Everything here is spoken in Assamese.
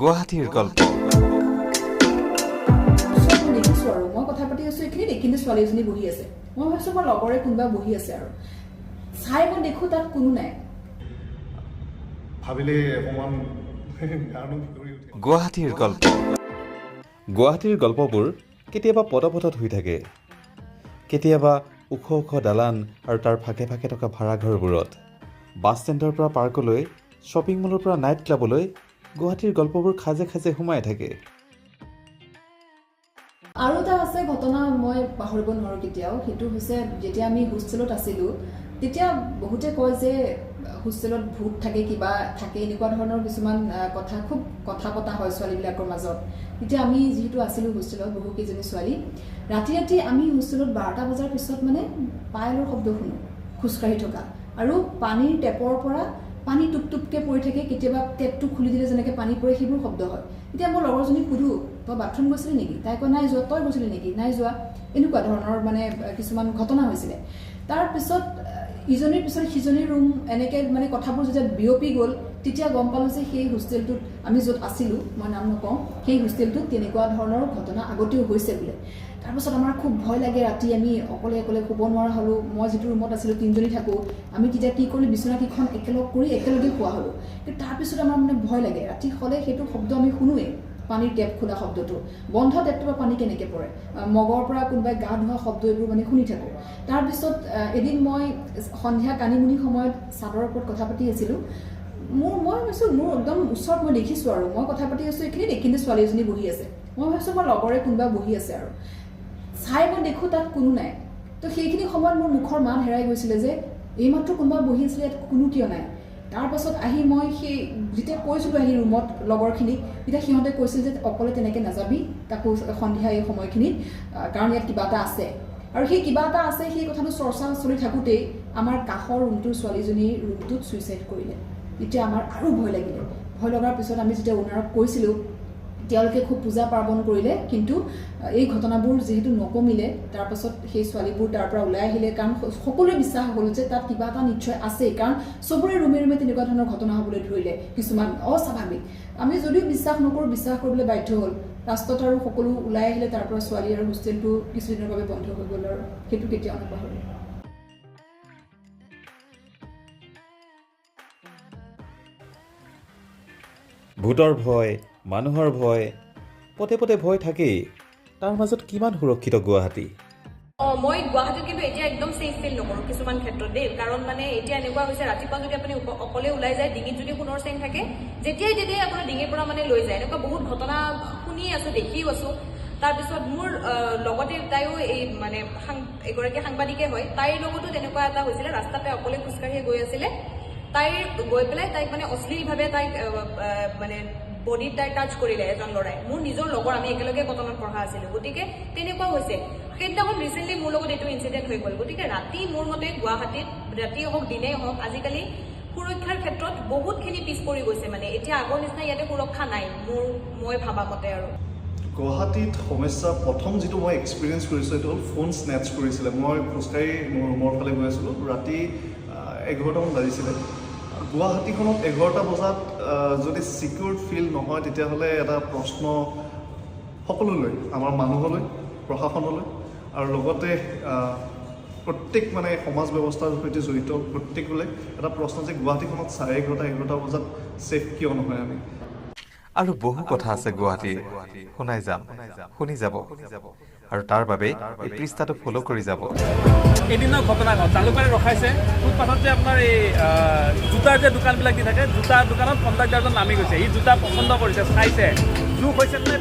গুৱাহাটীৰ গল্প দেখিছো আৰু মই কথা পাতি আছো এইখিনি দেখিলে ছোৱালী এজনী বহি আছে মই ভাবিছো মোৰ লগৰে কোনোবা বহি আছে আৰু চাই মই দেখো তাত কোনো নাই ভাবিলে অকমান গুৱাহাটীৰ গল্প গুৱাহাটীৰ গল্পবোৰ কেতিয়াবা পদপথত হৈ থাকে কেতিয়াবা ওখ ওখ দালান আৰু তাৰ ফাকে ফাকে থকা ভাড়াঘৰবোৰত বাছ ষ্টেণ্ডৰ পৰা পাৰ্কলৈ শ্বপিং মলৰ পৰা নাইট ক্লাবলৈ গুৱাহাটীৰ গল্পবোৰ খাজে খাজে সোমাই থাকে আৰু এটা আছে ঘটনা মই পাহৰিব নোৱাৰো কেতিয়াও সেইটো হৈছে যেতিয়া আমি হোষ্টেলত আছিলো তেতিয়া বহুতে কয় যে হোষ্টেলত ভূত থাকে কিবা থাকে এনেকুৱা ধৰণৰ কিছুমান কথা খুব কথা পতা হয় ছোৱালীবিলাকৰ মাজত তেতিয়া আমি যিহেতু আছিলো হোষ্টেলত বহু কেইজনী ছোৱালী ৰাতি ৰাতি আমি হোষ্টেলত 12টা বজাৰ পিছত মানে পায়লৰ শব্দ শুনো খোজকাঢ়ি থকা আৰু পানীৰ টেপৰ পৰা পানী টুপটুপকে পৰি থাকে কেতিয়াবা টেপটো খুলি দিলে যেনেকৈ পানী পৰে সেইবোৰ শব্দ হয় এতিয়া মোৰ লগৰজনীক সুধো তই বাথৰুম গৈছিলি নেকি তাই কয় নাই যোৱা তই গৈছিলি নেকি নাই যোৱা এনেকুৱা ধৰণৰ মানে কিছুমান ঘটনা হৈছিলে তাৰপিছত ইজনীৰ পিছত সিজনীৰ ৰুম এনেকৈ মানে কথাবোৰ যেতিয়া বিয়পি গ'ল তেতিয়া গম পালোঁ যে সেই হোষ্টেলটোত আমি য'ত আছিলোঁ মই নাম নকওঁ সেই হোষ্টেলটোত তেনেকুৱা ধৰণৰ ঘটনা আগতেও হৈছে বোলে তাৰপিছত আমাৰ খুব ভয় লাগে ৰাতি আমি অকলে অকলে শুব নোৱাৰা হ'লোঁ মই যিটো ৰুমত আছিলোঁ 3জনী থাকোঁ আমি তেতিয়া কি কৰিলোঁ বিচনাকেইখন একেলগ কৰি একেলগে শুৱা হ'লোঁ কিন্তু তাৰপিছত আমাৰ মানে ভয় লাগে ৰাতি হ'লে সেইটো শব্দ আমি শুনোৱেই পানীৰ টেপ খোলা শব্দটো বন্ধ টেপটোৰ পৰা পানী কেনেকৈ পৰে মগৰ পৰা কোনোবাই গা ধোৱা শব্দ এইবোৰ মানে শুনি থাকোঁ তাৰপিছত এদিন মই সন্ধিয়া কানিমুনি সময়ত চাদৰ ওপৰত কথা পাতি আছিলোঁ মই ভাবিছোঁ মোৰ একদম ওচৰত মই দেখিছোঁ আৰু মই কথা পাতি আছোঁ এইখিনি দেখিলে ছোৱালী এজনী বহি আছে মই ভাবিছোঁ মোৰ লগৰে কোনোবা বহি আছে আৰু চাই মই দেখোঁ তাত কোনো নাই তো সেইখিনি সময়ত মোৰ মুখৰ মান হেৰাই গৈছিলে যে এইমাত্ৰ কোনোবা বহি আছিলে ইয়াত কোনো কিয় নাই তাৰপাছত আহি মই সেই যেতিয়া কৈছিলোঁ আহি ৰুমত লগৰখিনিক তেতিয়া সিহঁতে কৈছিল যে অকলে তেনেকৈ নাযাবি তাকো সন্ধিয়া এই সময়খিনিত কাৰণ ইয়াত কিবা এটা আছে আৰু সেই কিবা এটা আছে সেই কথাটো চৰ্চা চলি থাকোঁতেই আমাৰ কাষৰ ৰুমটোৰ ছোৱালীজনীৰ ৰুমটোত ছুইচাইড কৰিলে এতিয়া আমাৰ আৰু ভয় লাগিলে ভয় লগাৰ পিছত আমি যেতিয়া ওনাৰক কৈছিলোঁ তেওঁলোকে খুব পূজা পাৰ্বণ কৰিলে কিন্তু এই ঘটনাবোৰ যিহেতু নকমিলে তাৰপাছত সেই ছোৱালীবোৰ তাৰ পৰা ওলাই আহিলে কাৰণ সকলোৱে বিশ্বাস হ'ল যে তাত কিবা এটা নিশ্চয় আছেই কাৰণ চবৰে ৰুমে ৰুমে তেনেকুৱা ধৰণৰ ঘটনা হ'বলৈ ধৰিলে কিছুমান অস্বাভাৱিক আমি যদিও বিশ্বাস নকৰোঁ বিশ্বাস কৰিবলৈ বাধ্য হ'ল লাষ্টত আৰু সকলো ওলাই আহিলে তাৰ পৰা ছোৱালী আৰু হোষ্টেলটো কিছুদিনৰ বাবে বন্ধ হৈ গ'ল আৰু সেইটো কেতিয়াও নাপাহৰোঁ ভূতৰ ভয় মানুহৰ ভয় পতে পতে ভয় থাকেই তাৰ মাজত কিমান সুৰক্ষিত গুৱাহাটী মই গুৱাহাটীত কিন্তু এতিয়া একদম ছেফ ফিল নকৰোঁ কিছুমান ক্ষেত্ৰত দেই কাৰণ মানে এতিয়া এনেকুৱা হৈছে ৰাতিপুৱা যদি আপুনি অকলে ওলাই যায় ডিঙিত যদি সোণৰ চেং থাকে যেতিয়াই তেতিয়াই আপোনাৰ ডিঙিৰ পৰা মানে লৈ যায় এনেকুৱা বহুত ঘটনা শুনিয়ে আছোঁ দেখিও আছোঁ তাৰপিছত মোৰ লগতে তাইও এই মানে এগৰাকী সাংবাদিকে হয় তাইৰ লগতো তেনেকুৱা এটা হৈছিলে ৰাস্তাতে অকলে খোজকাঢ়ি গৈ আছিলে তাইৰ গৈ পেলাই তাইক মানে অশ্লীলভাৱে তাইক মানে বডিত তাই টাচ কৰিলে এজন ল'ৰাই মোৰ নিজৰ লগৰ আমি একেলগে কটনত পঢ়া আছিলোঁ গতিকে তেনেকুৱা হৈছে সেইদিনাখন ৰিচেণ্টলি মোৰ লগত এইটো ইনচিডেণ্ট হৈ গ'ল গতিকে ৰাতি মোৰ মতে গুৱাহাটীত ৰাতি হওক দিনেই হওক আজিকালি সুৰক্ষাৰ ক্ষেত্ৰত বহুতখিনি পিছ পৰি গৈছে মানে এতিয়া আগৰ নিচিনা ইয়াতে সুৰক্ষা নাই মই ভাবা মতে আৰু গুৱাহাটীত সমস্যা প্ৰথম যিটো মই এক্সপিৰিয়েঞ্চ কৰিছোঁ সেইটো হ'ল ফোন স্নেটচ কৰিছিলে মই খোজকাঢ়ি মোৰ ৰুমৰ ফালে গৈ আছিলোঁ ৰাতি 11টামান বাজিছিলে গুৱাহাটীখনত 11টা বজাত যদি ছিকিউৰ্ড ফিল নহয় তেতিয়াহ'লে এটা প্ৰশ্ন সকলোলৈ আমাৰ মানুহলৈ প্ৰশাসনলৈ আৰু লগতে প্ৰত্যেক মানে সমাজ ব্যৱস্থাৰ সৈতে জড়িত প্ৰত্যেকলৈ এটা প্ৰশ্ন যে গুৱাহাটীখনত 11:30 বজাত ছেফ কিয় নহয় আমি আৰু বহু কথা আছে গুৱাহাটীৰ শুনাই যাম শুনি যাব আৰু তাৰ বাবে এই পৃষ্ঠাটো ফ'ল' কৰি যাব এদিনৰ ঘটনা জালুকবাৰী ৰখাইছে ফুটপাথত যে আপোনাৰ এই জোতাৰ যে দোকানবিলাক দি থাকে জোতাৰ দোকানত কণ্ডাক্টাৰজন নামি গৈছে সি জোতা পচন্দ কৰিছে চাইছে জোখ হৈছে মানে